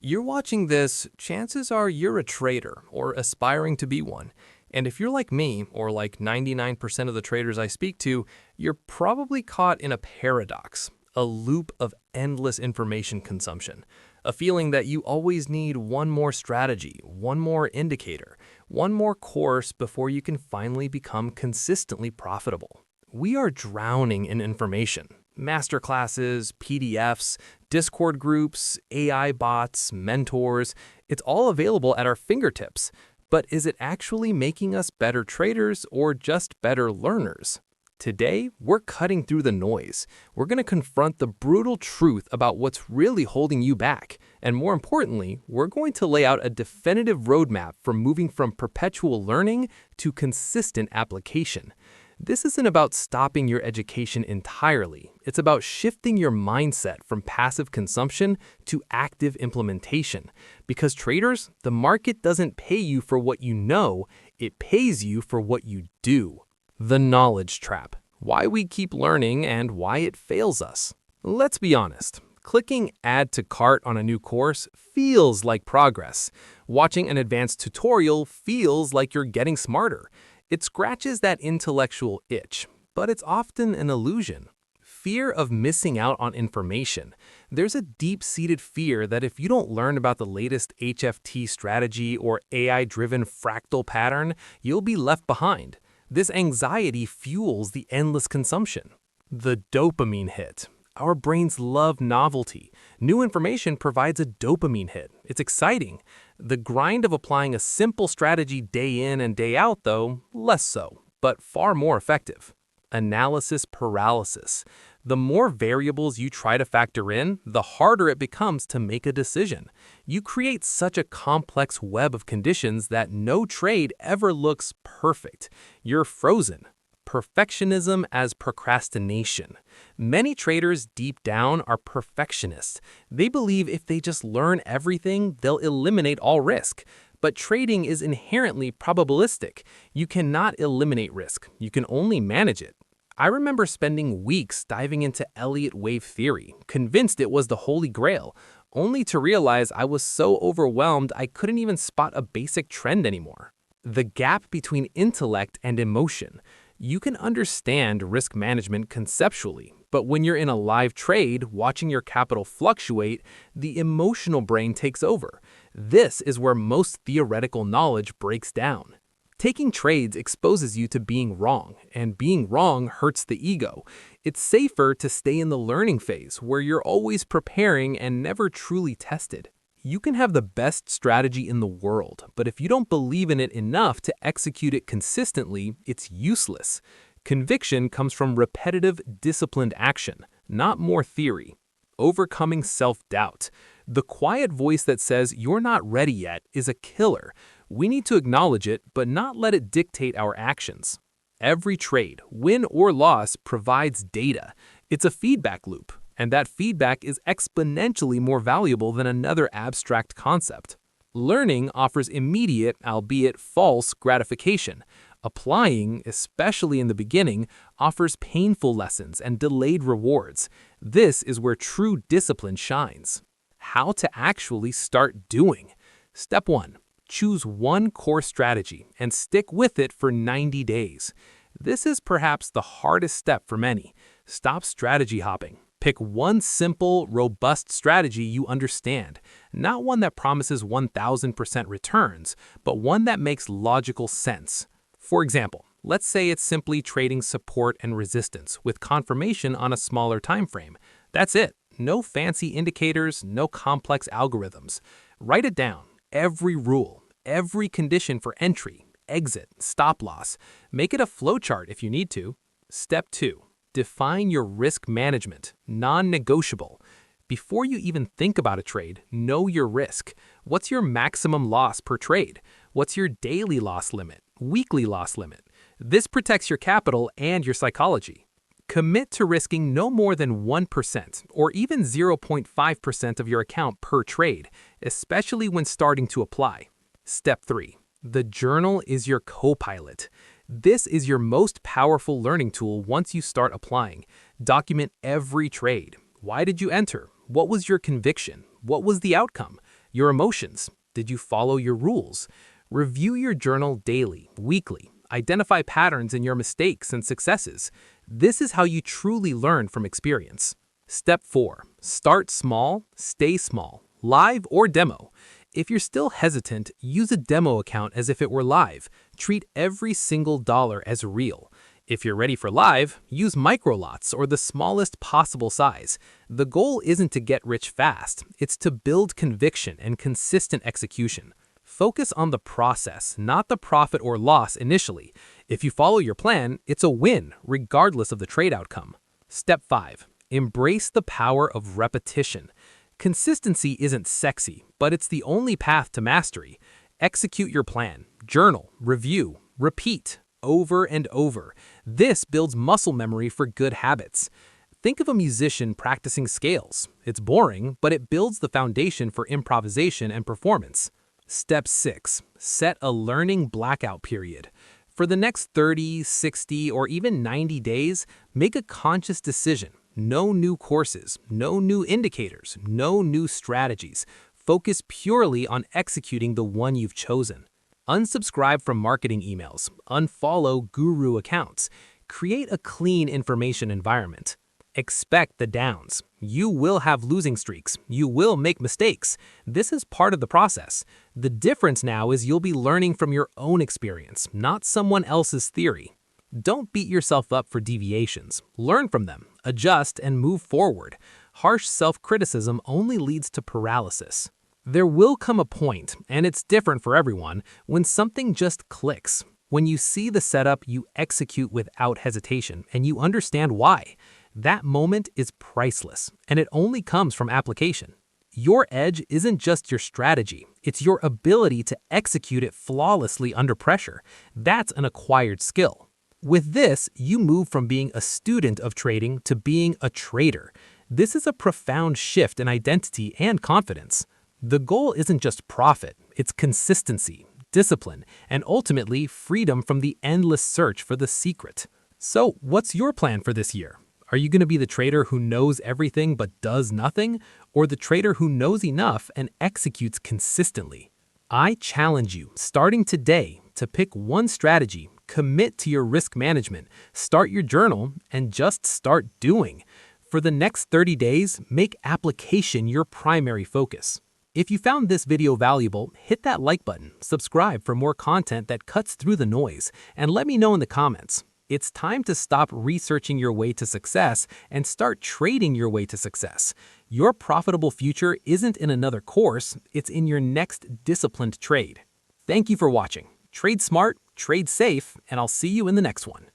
You're watching this, chances are you're a trader or aspiring to be one. And if you're like me, or like 99% of the traders I speak to, you're probably caught in a paradox, a loop of endless information consumption, a feeling that you always need one more strategy, one more indicator, one more course before you can finally become consistently profitable. We are drowning in information. Masterclasses, PDFs, Discord groups, AI bots, mentors, it's all available at our fingertips. But is it actually making us better traders or just better learners? Today, we're cutting through the noise. We're going to confront the brutal truth about what's really holding you back. And more importantly, we're going to lay out a definitive roadmap for moving from perpetual learning to consistent application. This isn't about stopping your education entirely. It's about shifting your mindset from passive consumption to active implementation. Because traders, the market doesn't pay you for what you know, it pays you for what you do. The knowledge trap. Why we keep learning and why it fails us. Let's be honest. Clicking Add to Cart on a new course feels like progress. Watching an advanced tutorial feels like you're getting smarter. It scratches that intellectual itch, but it's often an illusion. Fear of missing out on information. There's a deep-seated fear that if you don't learn about the latest HFT strategy or AI-driven fractal pattern, you'll be left behind. This anxiety fuels the endless consumption. The dopamine hit. Our brains love novelty. New information provides a dopamine hit. It's exciting. The grind of applying a simple strategy day in and day out, though, less so, but far more effective. Analysis paralysis. The more variables you try to factor in, the harder it becomes to make a decision. You create such a complex web of conditions that no trade ever looks perfect. You're frozen. Perfectionism as procrastination. Many traders deep down are perfectionists. They believe if they just learn everything, they'll eliminate all risk. But trading is inherently probabilistic. You cannot eliminate risk. You can only manage it. I remember spending weeks diving into Elliott wave theory, convinced it was the holy grail, only to realize I was so overwhelmed I couldn't even spot a basic trend anymore. The gap between intellect and emotion. You can understand risk management conceptually, but when you're in a live trade, watching your capital fluctuate, the emotional brain takes over. This is where most theoretical knowledge breaks down. Taking trades exposes you to being wrong, and being wrong hurts the ego. It's safer to stay in the learning phase, where you're always preparing and never truly tested. You can have the best strategy in the world, but if you don't believe in it enough to execute it consistently, it's useless. Conviction comes from repetitive, disciplined action, not more theory. Overcoming self-doubt. The quiet voice that says you're not ready yet is a killer. We need to acknowledge it, but not let it dictate our actions. Every trade, win or loss, provides data. It's a feedback loop. And that feedback is exponentially more valuable than another abstract concept. Learning offers immediate, albeit false, gratification. Applying, especially in the beginning, offers painful lessons and delayed rewards. This is where true discipline shines. How to actually start doing. Step 1. Choose one core strategy and stick with it for 90 days. This is perhaps the hardest step for many. Stop strategy hopping. Pick one simple, robust strategy you understand, not one that promises 1,000% returns, but one that makes logical sense. For example, let's say it's simply trading support and resistance with confirmation on a smaller time frame. That's it. No fancy indicators, no complex algorithms. Write it down. Every rule, every condition for entry, exit, stop loss. Make it a flowchart if you need to. Step 2. Define your risk management, non-negotiable. Before you even think about a trade, know your risk. What's your maximum loss per trade? What's your daily loss limit, weekly loss limit? This protects your capital and your psychology. Commit to risking no more than 1% or even 0.5% of your account per trade, especially when starting to apply. Step 3. The journal is your co-pilot. This is your most powerful learning tool once you start applying. Document every trade. Why did you enter? What was your conviction? What was the outcome? Your emotions. Did you follow your rules? Review your journal daily, weekly. Identify patterns in your mistakes and successes. This is how you truly learn from experience. Step 4. Start small, stay small, live or demo. If you're still hesitant, use a demo account as if it were live. Treat every single dollar as real. If you're ready for live, use microlots or the smallest possible size. The goal isn't to get rich fast, it's to build conviction and consistent execution. Focus on the process, not the profit or loss initially. If you follow your plan, it's a win, regardless of the trade outcome. Step 5. Embrace the power of repetition. Consistency isn't sexy, but it's the only path to mastery. Execute your plan, journal, review, repeat, over and over. This builds muscle memory for good habits. Think of a musician practicing scales. It's boring, but it builds the foundation for improvisation and performance. Step 6. Set a learning blackout period. For the next 30, 60, or even 90 days, make a conscious decision. No new courses, no new indicators, no new strategies. Focus purely on executing the one you've chosen. Unsubscribe from marketing emails. Unfollow guru accounts. Create a clean information environment. Expect the downs. You will have losing streaks. You will make mistakes. This is part of the process. The difference now is you'll be learning from your own experience, not someone else's theory. Don't beat yourself up for deviations. Learn from them, adjust, and move forward. Harsh self-criticism only leads to paralysis. There will come a point, and it's different for everyone, when something just clicks. When you see the setup, you execute without hesitation, and you understand why. That moment is priceless, and it only comes from application. Your edge isn't just your strategy, it's your ability to execute it flawlessly under pressure. That's an acquired skill. With this, you move from being a student of trading to being a trader. This is a profound shift in identity and confidence. The goal isn't just profit, it's consistency, discipline, and ultimately freedom from the endless search for the secret. So, what's your plan for this year? Are you going to be the trader who knows everything but does nothing, or the trader who knows enough and executes consistently? I challenge you, starting today, to pick one strategy, commit to your risk management, start your journal, and just start doing. For the next 30 days, make application your primary focus. If you found this video valuable, hit that like button, subscribe for more content that cuts through the noise, and let me know in the comments. It's time to stop researching your way to success and start trading your way to success. Your profitable future isn't in another course, it's in your next disciplined trade. Thank you for watching. Trade smart, trade safe, and I'll see you in the next one.